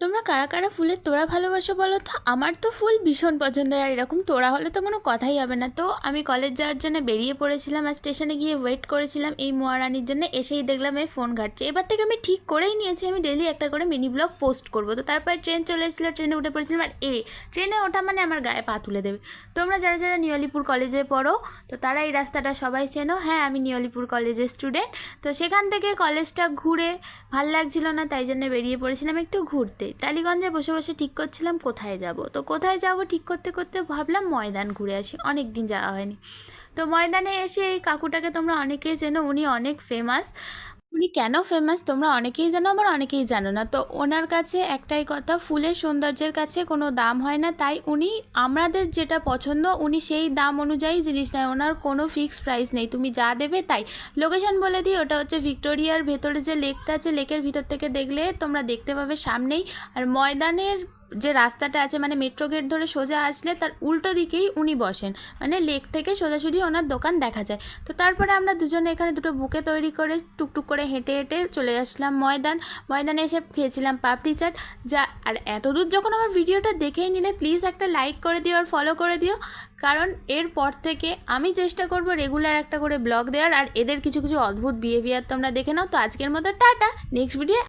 তোমরা কারা কারা ফুলের তোড়া ভালোবাসো বলো তো? আমার তো ফুল ভীষণ পছন্দের, আর এরকম তোড়া হলে তো কোনো কথাই হবে না। তো আমি কলেজ যাওয়ার জন্য বেরিয়ে পড়েছিলাম, আর স্টেশনে গিয়ে ওয়েট করেছিলাম এই মহারানীর জন্য। এসেই দেখলাম এই ফোন ঘাটছে। এবার থেকে আমি ঠিক করেই নিয়েছি আমি ডেলি একটা করে মিনি ব্লগ পোস্ট করবো। তো তারপরে ট্রেন চলে এসেছিলো, ট্রেনে উঠে পড়েছিলাম। আর ট্রেনে ওঠা মানে আমার গায়ে পা তুলে দেবে। তোমরা যারা যারা নিউ আলিপুর কলেজে পড়ো তো তারা এই রাস্তাটা সবাই চেনো। হ্যাঁ, আমি নিউ আলিপুর কলেজের স্টুডেন্ট। তো সেখান থেকে কলেজটা ঘুরে ভাল লাগছিল না, তাই জন্য বেরিয়ে পড়েছিলাম একটু ঘুরতে। টালিগঞ্জে বসে বসে ঠিক করছিলাম কোথায় যাব। তো কোথায় যাব ঠিক করতে করতে ভাবলাম ময়দান ঘুরে আসি, অনেক দিন যাওয়া হয়নি। তো ময়দানে এসে এই কাকুটাকে তোমরা অনেকেই চেনো, উনি অনেক ফেমাস। উনি কেন ফেমাস তোমরা অনেকেই জানো, আবার অনেকেই জানো না। তো ওনার কাছে একটাই কথা, ফুলের সৌন্দর্যের কাছে কোনো দাম হয় না। তাই উনি আমাদের যেটা পছন্দ উনি সেই দাম অনুযায়ী জিনিস নেয়, ওনার কোনো ফিক্সড প্রাইস নেই, তুমি যা দেবে তাই। লোকেশন বলে দিই, ওটা হচ্ছে ভিক্টোরিয়ার ভেতরে যে লেকটা আছে, লেকের ভিতর থেকে দেখলে তোমরা দেখতে পাবে সামনেই। আর ময়দানের যে রাস্তাটা আছে মানে মেট্রো গেট ধরে সোজা আসলে তার উল্টো দিকেই উনি বসেন, মানে লেক থেকে সোজাসুজি ওনার দোকান দেখা যায়। তো তারপরে আমরা দুজনে এখানে দুটো বুকে তৈরি করে টুকটুক করে হেঁটে হেঁটে চলে আসলাম ময়দানে এসে খেয়েছিলাম পাপড়ি চাট। যা আর এত দূর যখন আমার ভিডিওটা দেখেই নিলে প্লিজ একটা লাইক করে দিও আর ফলো করে দিও, কারণ এরপর থেকে আমি চেষ্টা করব রেগুলার একটা করে ব্লগ দেওয়ার। আর এদের কিছু কিছু অদ্ভুত বিহেভিয়ার তোমরা দেখে নাও। তো আজকের মতো টাটা, নেক্সট ভিডিও